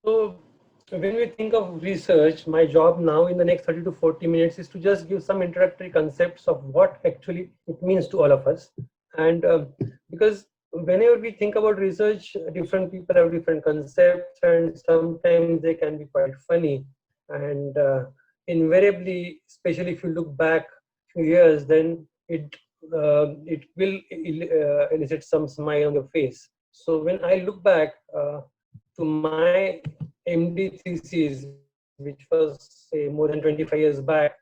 So when we think of research, my job now in the next 30 to 40 minutes is to just give some introductory concepts of what actually it means to all of us. And because whenever we think about research, different people have different concepts, and sometimes they can be quite funny. And invariably, especially if you look back few years, then it will elicit some smile on your face. So when I look back to my MD thesis, which was say more than 25 years back,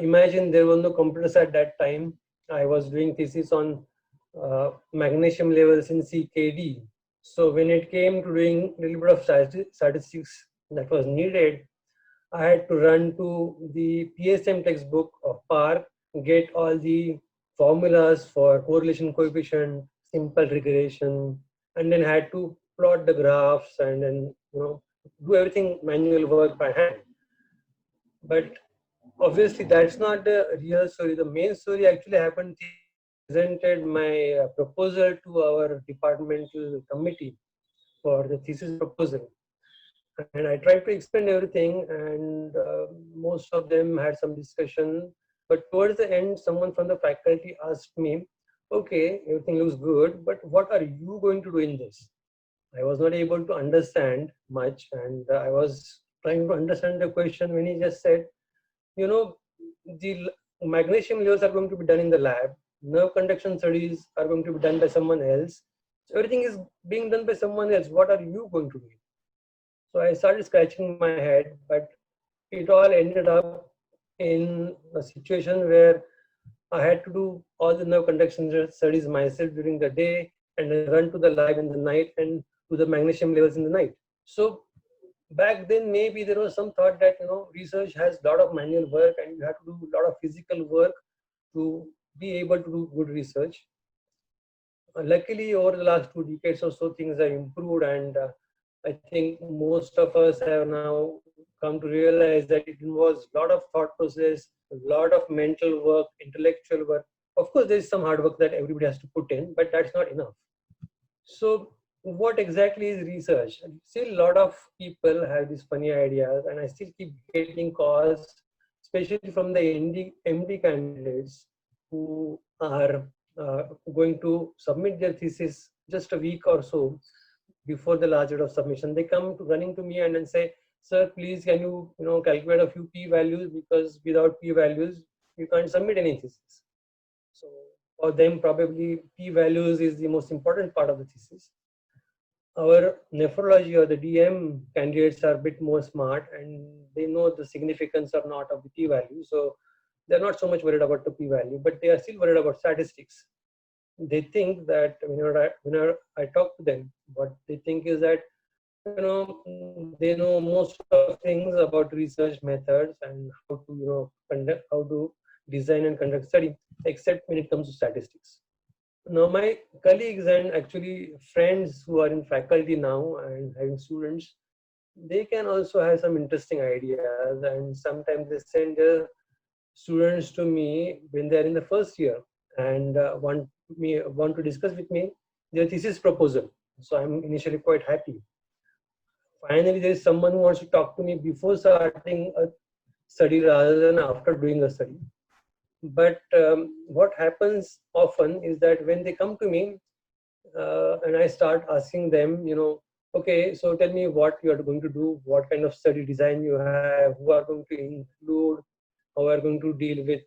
imagine there were no computers at that time. I was doing thesis on magnesium levels in CKD. So when it came to doing a little bit of statistics that was needed, I had to run to the PSM textbook of PARC, get all the formulas for correlation coefficient, simple regression, and then had to plot the graphs and then do everything manual work by hand. But obviously, that's not the real story. The main story actually happened presented my proposal to our departmental committee for the thesis proposal, and I tried to explain everything, and most of them had some discussion. But towards the end, someone from the faculty asked me, "Okay, everything looks good, but what are you going to do in this?" I was not able to understand much, and I was trying to understand the question when he just said, you know, the magnesium levels are going to be done in the lab. Nerve conduction studies are going to be done by someone else. So everything is being done by someone else. What are you going to do? So I started scratching my head, but it all ended up in a situation where I had to do all the nerve conduction studies myself during the day and then run to the lab in the night and do the magnesium levels in the night. So back then maybe there was some thought that research has a lot of manual work and you have to do a lot of physical work to be able to do good research. Luckily over the last 2 decades or so things have improved, and I think most of us have now come to realize that it involves a lot of thought process, a lot of mental work, intellectual work. Of course there is some hard work that everybody has to put in, but that's not enough. So, what exactly is research? Still, a lot of people have these funny ideas, and I still keep getting calls, especially from the MD candidates who are going to submit their thesis just a week or so before the last date of submission. They come to, running to me and then say, "Sir, please, can you calculate a few p values, because without p values, you can't submit any thesis." So for them, probably p-values is the most important part of the thesis. Our nephrology or the DM candidates are a bit more smart and they know the significance or not of the p-value. So they're not so much worried about the p-value, but they are still worried about statistics. They think that whenever I talk to them, what they think is that they know most of things about research methods and how to conduct, how to design and conduct study, except when it comes to statistics. Now my colleagues and actually friends who are in faculty now and having students, they can also have some interesting ideas, and sometimes they send their students to me when they're in the first year and want to discuss with me their thesis proposal. So I'm initially quite happy. Finally, there is someone who wants to talk to me before starting a study rather than after doing a study. But what happens often is that when they come to me and I start asking them, okay, so tell me what you are going to do, what kind of study design you have, who are going to include, how are going to deal with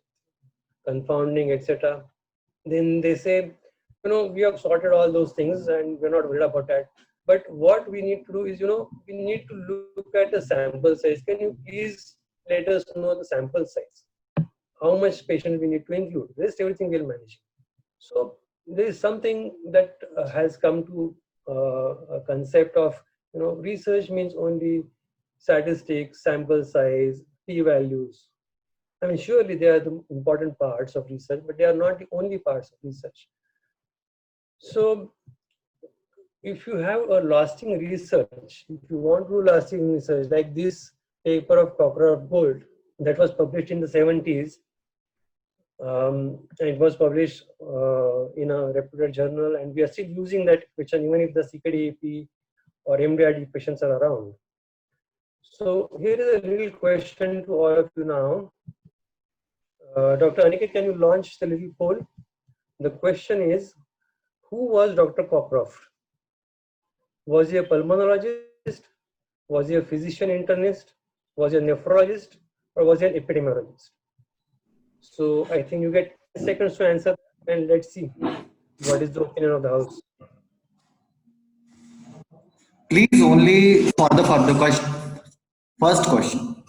confounding, etc. Then they say, we have sorted all those things and we're not worried about that. But what we need to do is, we need to look at the sample size. Can you please let us know the sample size? How much patient we need to include? Rest everything we'll manage. So there is something that has come to a concept of, research means only statistics, sample size, p-values. I mean, surely they are the important parts of research, but they are not the only parts of research. So if you have a lasting research, if you want to do lasting research, like this paper of Cockcroft Gold that was published in the 70s, and it was published in a reputed journal, and we are still using that equation even if the CKD-AP or MDRD patients are around. So here is a little question to all of you now. Dr. Aniket, can you launch the little poll? The question is, who was Dr. Cockcroft? Was he a pulmonologist? Was he a physician internist? Was he a nephrologist? Or was he an epidemiologist? So I think you get 10 seconds to answer, and let's see what is the opinion of the house. Please only for the question. First question.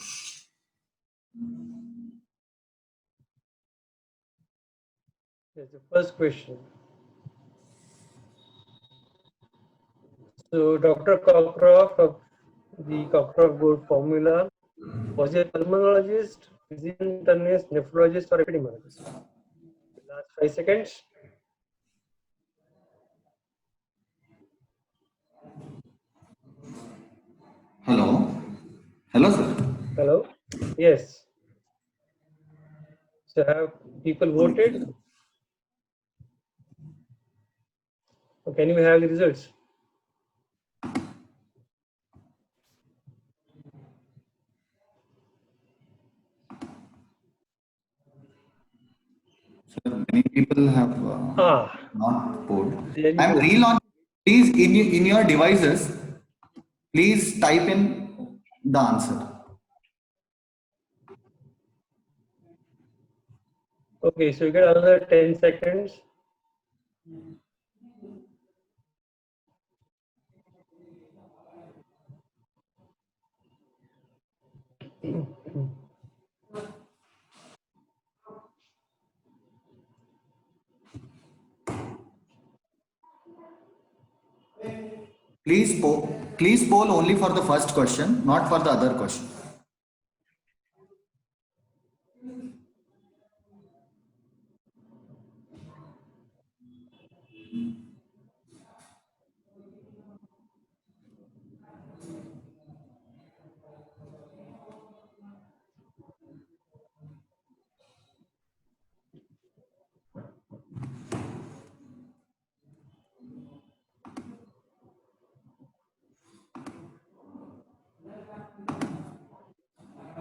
That's the first question. So Dr. Cockcroft of the Cockcroft Board formula, was he a pulmonologist, physician internist, nephrologist, or epidemiologist? Last 5 seconds. Hello. Hello, sir. Hello? Yes. So have people voted? Or can you have the results? Sir, many people have not voted. I'm relaunching. Please, in your devices, please type in the answer. Okay, so you get another 10 seconds. Please poll only for the first question, not for the other question.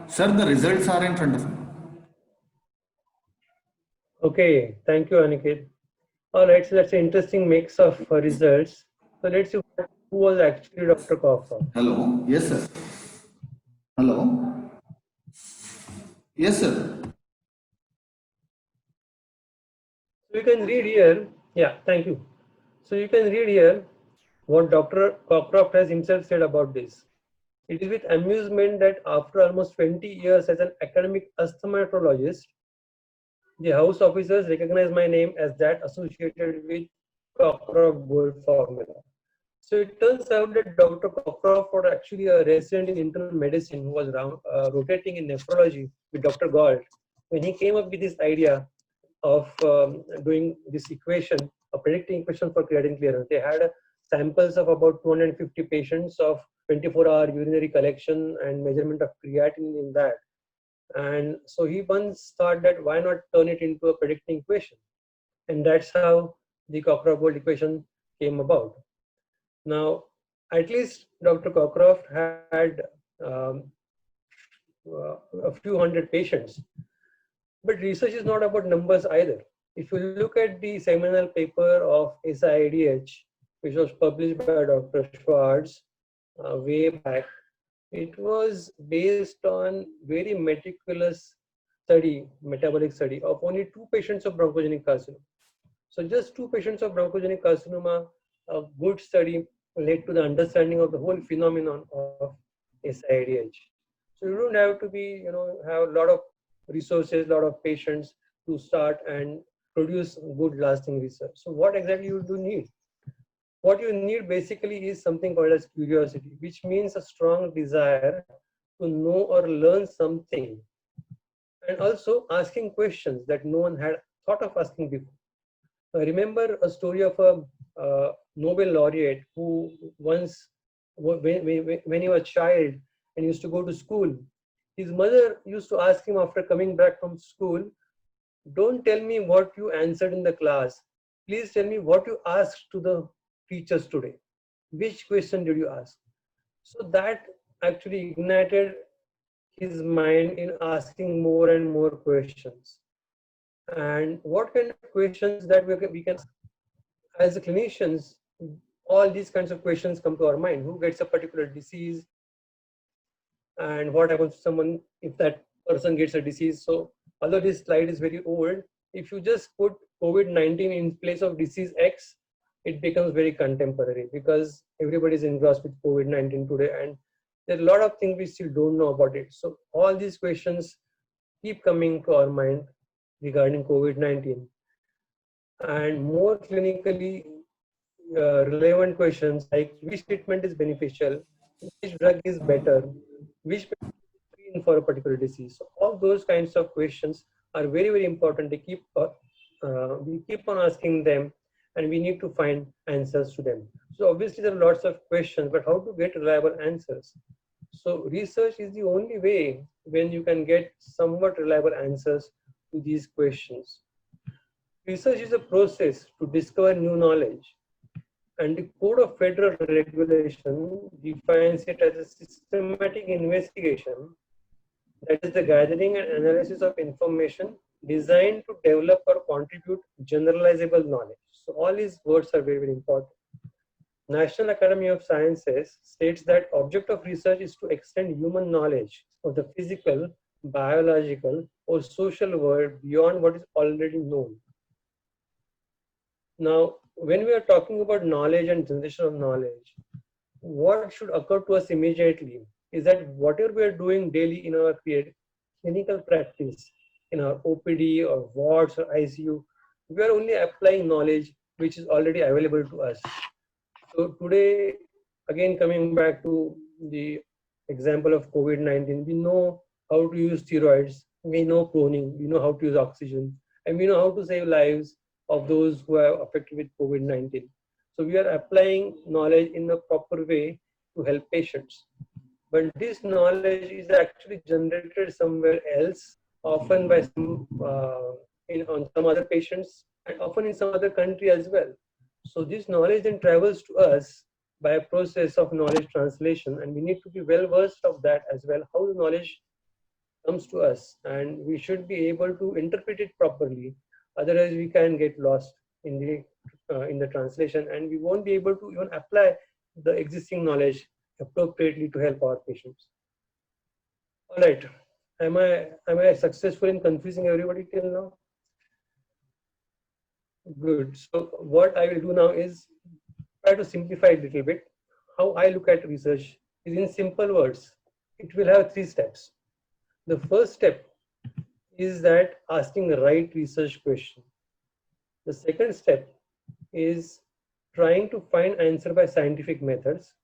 Sir, the results are in front of me. Okay, thank you, Aniket. All right, so that's an interesting mix of results. So let's see who was actually Dr. Cockcroft. Hello. Yes, sir. Hello. Yes, sir. So you can read here. Yeah, thank you. So you can read here what Dr. Cockcroft has himself said about this. It is with amusement that after almost 20 years as an academic asthmatologist, the House officers recognize my name as that associated with Cockcroft Board formula. So it turns out that Dr. Cockcroft was actually a resident in internal medicine who was rotating in nephrology with Dr. Galt when he came up with this idea of doing this equation, a predicting equation for creatinine clearance. They had samples of about 250 patients of 24-hour urinary collection and measurement of creatinine in that. And so he once thought that why not turn it into a predicting equation? And that's how the Cockcroft-Bolt equation came about. Now, at least Dr. Cockcroft had um, a few hundred patients. But research is not about numbers either. If you look at the seminal paper of SIADH, which was published by Dr. Schwartz way back, it was based on very meticulous study, metabolic study of only 2 patients of bronchogenic carcinoma. So just 2 patients of bronchogenic carcinoma, a good study led to the understanding of the whole phenomenon of SIADH. So you don't have to be, have a lot of resources, a lot of patients to start and produce good lasting research. So what exactly you do need? What you need basically is something called as curiosity, which means a strong desire to know or learn something, and also asking questions that no one had thought of asking before. I remember a story of a Nobel laureate who once, when he was a child and used to go to school, his mother used to ask him after coming back from school, "Don't tell me what you answered in the class. Please tell me what you asked to the teachers today." Which question did you ask? So that actually ignited his mind in asking more and more questions. And what kind of questions that we can ask? As clinicians, all these kinds of questions come to our mind. Who gets a particular disease, and what happens to someone if that person gets a disease? So although this slide is very old, if you just put COVID-19 in place of disease X, it becomes very contemporary, because everybody is engrossed with COVID-19 today, and there are a lot of things we still don't know about it. So all these questions keep coming to our mind regarding COVID-19. And more clinically relevant questions like which treatment is beneficial, which drug is better, which medicine for a particular disease. So all those kinds of questions are very, very important. We keep on asking them, and we need to find answers to them. So obviously there are lots of questions, but how to get reliable answers? So research is the only way when you can get somewhat reliable answers to these questions. Research is a process to discover new knowledge, and the Code of Federal Regulation defines it as a systematic investigation, that is the gathering and analysis of information designed to develop or contribute generalizable knowledge. So all these words are very, very important. National Academy of Sciences states that object of research is to extend human knowledge of the physical, biological, or social world beyond what is already known. Now, when we are talking about knowledge and generation of knowledge, what should occur to us immediately is that whatever we are doing daily in our clinical practice, in our OPD or wards or ICU, we are only applying knowledge which is already available to us. So today, again, coming back to the example of COVID-19, we know how to use steroids, we know proning, we know how to use oxygen, and we know how to save lives of those who are affected with COVID-19. So we are applying knowledge in a proper way to help patients. But this knowledge is actually generated somewhere else, often by on some other patients, and often in some other country as well. So this knowledge then travels to us by a process of knowledge translation, and we need to be well versed of that as well, how the knowledge comes to us, and we should be able to interpret it properly. Otherwise, we can get lost in the translation, and we won't be able to even apply the existing knowledge appropriately to help our patients. All right, am I successful in confusing everybody till now? Good. So what I will do now is try to simplify it a little bit. How I look at research is in simple words. It will have 3 steps. The first step is that asking the right research question. The second step is trying to find answer by scientific methods.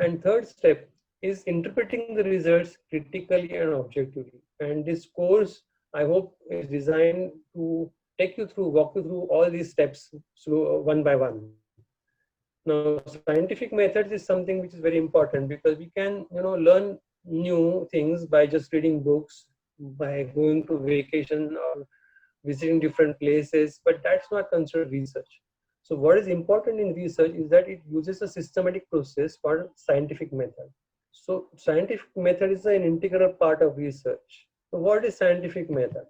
And third step is interpreting the results critically and objectively. And this course, I hope, is designed to walk you through all these steps one by one. Now, scientific methods is something which is very important, because we can, learn new things by just reading books, by going to vacation or visiting different places, but that's not considered research. So what is important in research is that it uses a systematic process called scientific method. So scientific method is an integral part of research. So what is scientific method?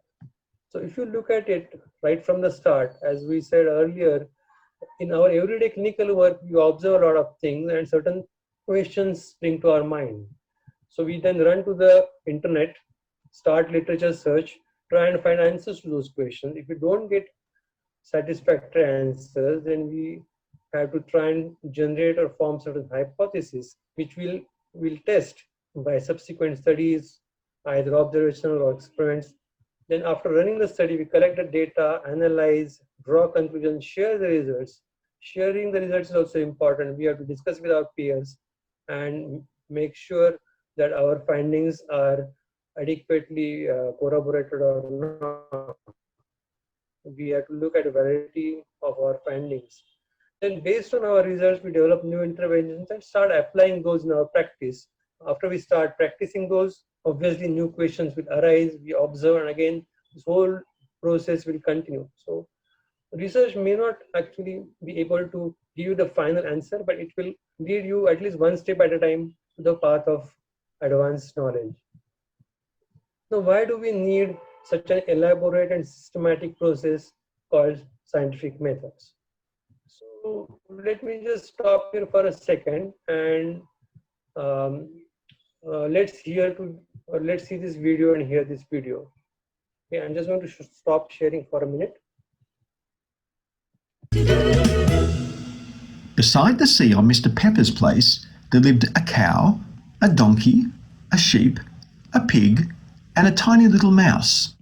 So if you look at it right from the start, as we said earlier, in our everyday clinical work, we observe a lot of things and certain questions spring to our mind. So we then run to the internet, start literature search, try and find answers to those questions. If we don't get satisfactory answers, then we have to try and generate or form certain hypotheses, which we'll test by subsequent studies, either observational or experiments. Then after running the study, we collect the data, analyze, draw conclusions, share the results. Sharing the results is also important. We have to discuss with our peers and make sure that our findings are adequately corroborated or not. We have to look at a variety of our findings. Then based on our results, we develop new interventions and start applying those in our practice. After we start practicing those, obviously new questions will arise, we observe, and again, this whole process will continue. So research may not actually be able to give you the final answer, but it will lead you at least one step at a time to the path of advanced knowledge. Now, why do we need such an elaborate and systematic process called scientific methods? So let me just stop here for a second and um, let's see this video and hear this video. Okay, I'm just going to stop sharing for a minute. Beside the sea on Mr. Pepper's place, there lived a cow, a donkey, a sheep, a pig, and a tiny little mouse.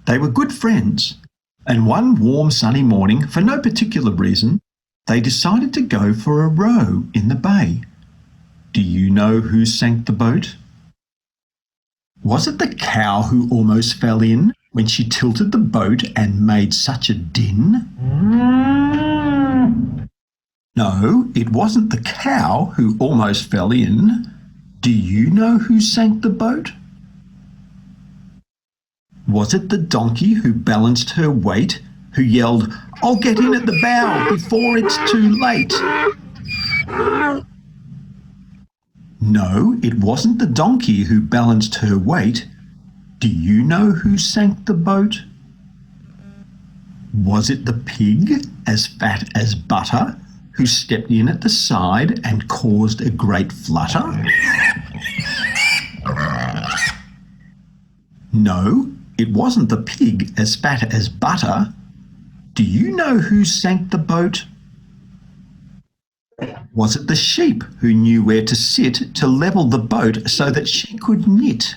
They were good friends, and one warm sunny morning, for no particular reason, they decided to go for a row in the bay. Do you know who sank the boat? Was it the cow who almost fell in when she tilted the boat and made such a din? No, it wasn't the cow who almost fell in. Do you know who sank the boat? Was it the donkey who balanced her weight, who yelled, "I'll get in at the bow before it's too late"? No, it wasn't the donkey who balanced her weight. Do you know who sank the boat? Was it the pig, as fat as butter, who stepped in at the side and caused a great flutter? No, it wasn't the pig, as fat as butter. Do you know who sank the boat? Was it the sheep who knew where to sit to level the boat so that she could knit?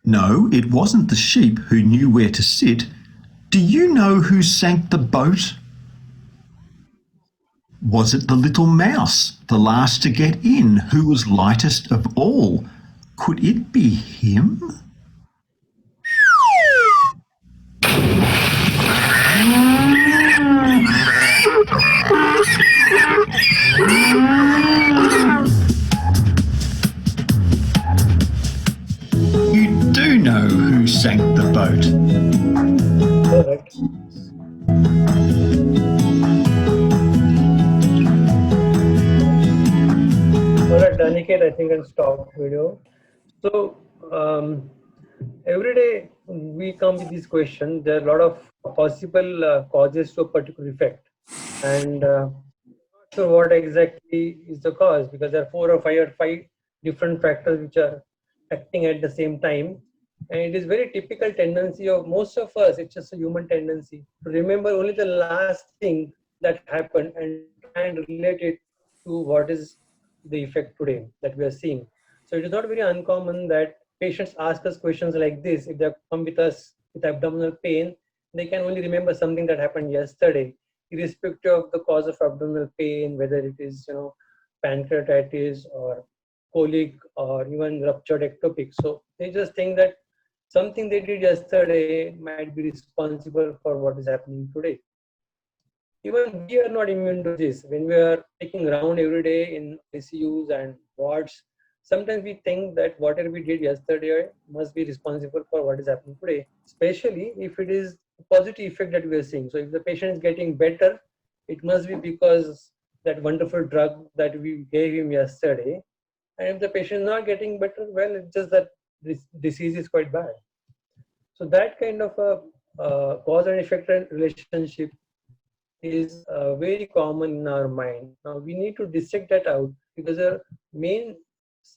No, it wasn't the sheep who knew where to sit. Do you know who sank the boat? Was it the little mouse, the last to get in, who was lightest of all? Could it be him? You do know who sank the boat. Correct. Alright, Aniket, I think I'll stop video. So every day we come with this question. There are a lot of possible causes to a particular effect, and not sure what exactly is the cause, because there are 4 or 5 different factors which are acting at the same time. And it is very typical tendency of most of us, it's just a human tendency to remember only the last thing that happened and try and relate it to what is the effect today that we are seeing. So it is not very uncommon that patients ask us questions like this. If they come with us with abdominal pain, they can only remember something that happened yesterday, irrespective of the cause of abdominal pain, whether it is, pancreatitis or colic or even ruptured ectopic. So they just think that something they did yesterday might be responsible for what is happening today. Even we are not immune to this. When we are taking round every day in ICUs and wards, sometimes we think that whatever we did yesterday must be responsible for what is happening today, especially if it is a positive effect that we are seeing. So if the patient is getting better, it must be because that wonderful drug that we gave him yesterday. And if the patient is not getting better, well, it's just that this disease is quite bad. So that kind of a cause and effect relationship is very common in our mind. Now we need to dissect that out, because the main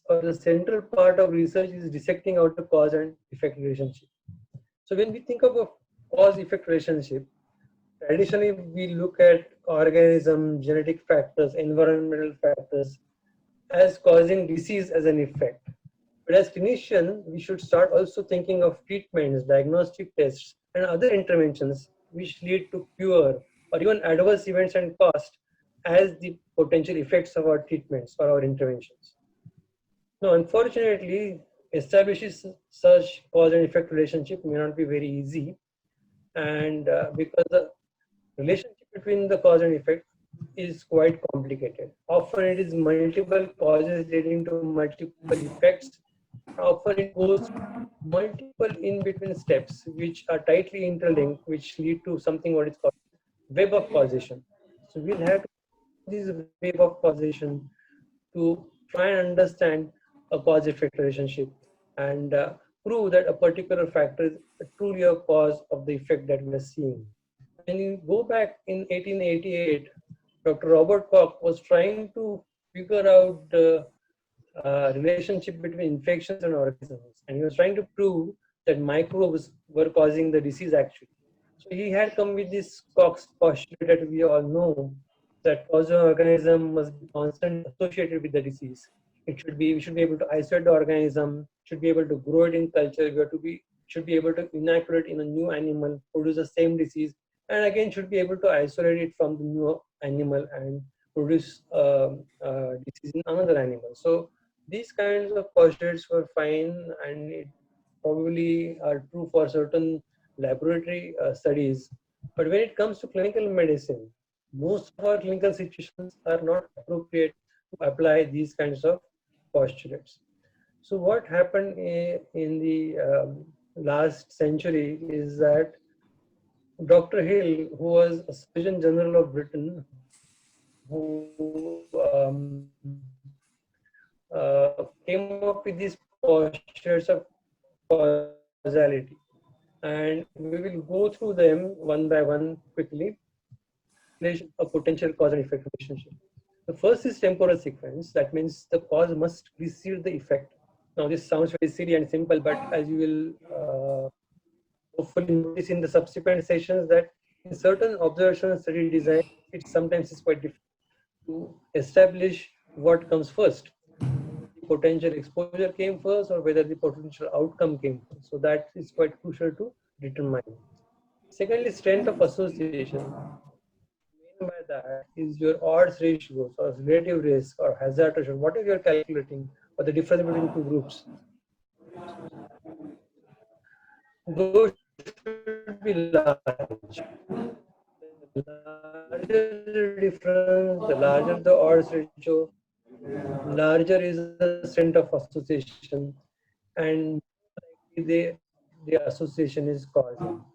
or the central part of research is dissecting out the cause and effect relationship. So when we think of a cause-effect relationship, traditionally we look at organism, genetic factors, environmental factors as causing disease as an effect. But as clinician, we should start also thinking of treatments, diagnostic tests, and other interventions which lead to cure or even adverse events and cost as the potential effects of our treatments or our interventions. Now, unfortunately, establishing such cause and effect relationship may not be very easy, and because the relationship between the cause and effect is quite complicated. Often it is multiple causes leading to multiple effects, Often it goes multiple in-between steps which are tightly interlinked, which lead to something what is called web of causation. So we'll have to this web of causation to try and understand a cause-effect relationship and prove that a particular factor is truly a cause of the effect that we are seeing. When you go back in 1888, Dr. Robert Koch was trying to figure out the relationship between infections and organisms, and he was trying to prove that microbes were causing the disease actually. So he had come with this Koch's postulate that we all know, that causal organism must be constantly associated with the disease. We should be able to isolate the organism, should be able to grow it in culture, should be able to inoculate in a new animal, produce the same disease, and again should be able to isolate it from the new animal and produce disease in another animal. So these kinds of postulates were fine, and it probably are true for certain laboratory studies. But when it comes to clinical medicine, most of our clinical situations are not appropriate to apply these kinds of postulates. So what happened in the last century is that Dr. Hill, who was a Surgeon General of Britain, who came up with these postulates of causality, and we will go through them one by one quickly. A potential cause and effect relationship. The first is temporal sequence. That means the cause must precede the effect. Now this sounds very silly and simple, but as you will hopefully notice in the subsequent sessions, that in certain observational study design, it sometimes is quite difficult to establish what comes first. The potential exposure came first, or whether the potential outcome came first. So that is quite crucial to determine. Secondly, strength of association. By that is your odds ratios or relative risk or hazard ratio, whatever you're calculating, or the difference between two groups. Those should be large. The larger the difference, the larger the odds ratio, larger is the strength of association, and the association is causal.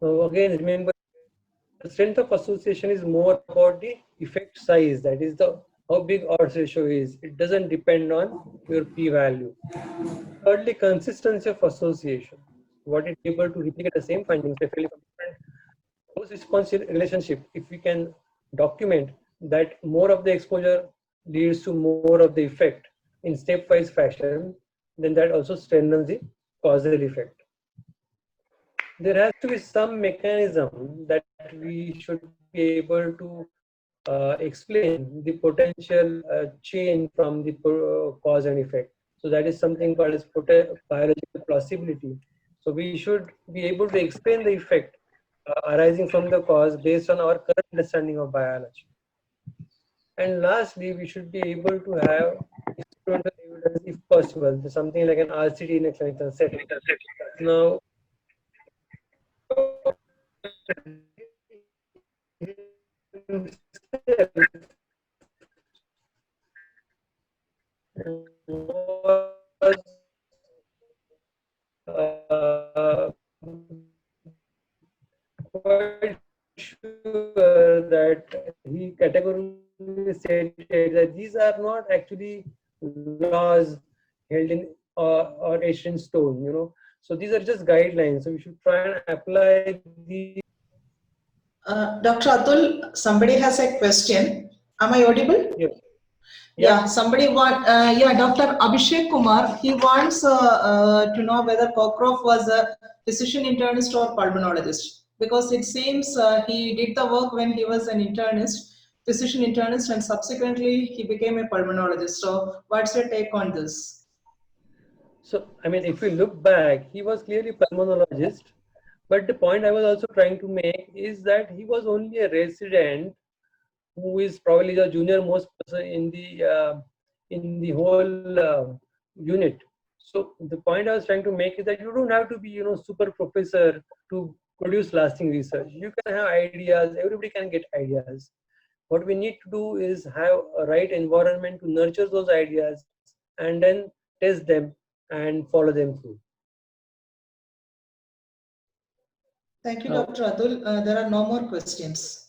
So again, remember, the strength of association is more about the effect size, that is the how big odds ratio is. It doesn't depend on your p-value. Thirdly, consistency of association. What it able to replicate the same findings from different dose-response relationship. If we can document that more of the exposure leads to more of the effect in stepwise fashion, then that also strengthens the causal effect. There has to be some mechanism that we should be able to explain the potential chain from the cause and effect. So that is something called as biological plausibility. So we should be able to explain the effect arising from the cause based on our current understanding of biology. And lastly, we should be able to have experimental evidence if possible, something like an RCT in a clinical setting. Now, quite sure that he categorically stated that these are not actually laws held in or etched in stone, you know. So these are just guidelines. So we should try and apply the. Dr. Atul, somebody has a question. Am I audible? Yes. Yeah, somebody want, Dr. Abhishek Kumar, he wants to know whether Cockcroft was a physician internist or pulmonologist, because it seems he did the work when he was an internist, physician internist, and subsequently he became a pulmonologist. So what's your take on this? So, I mean, if we look back, he was clearly pulmonologist, but the point I was also trying to make is that he was only a resident who is probably the junior most person in the whole unit. So the point I was trying to make is that you don't have to be, you know, super professor to produce lasting research. You can have ideas. Everybody can get ideas. What we need to do is have a right environment to nurture those ideas and then test them and follow them through. Thank you, Dr. Atul. There are no more questions.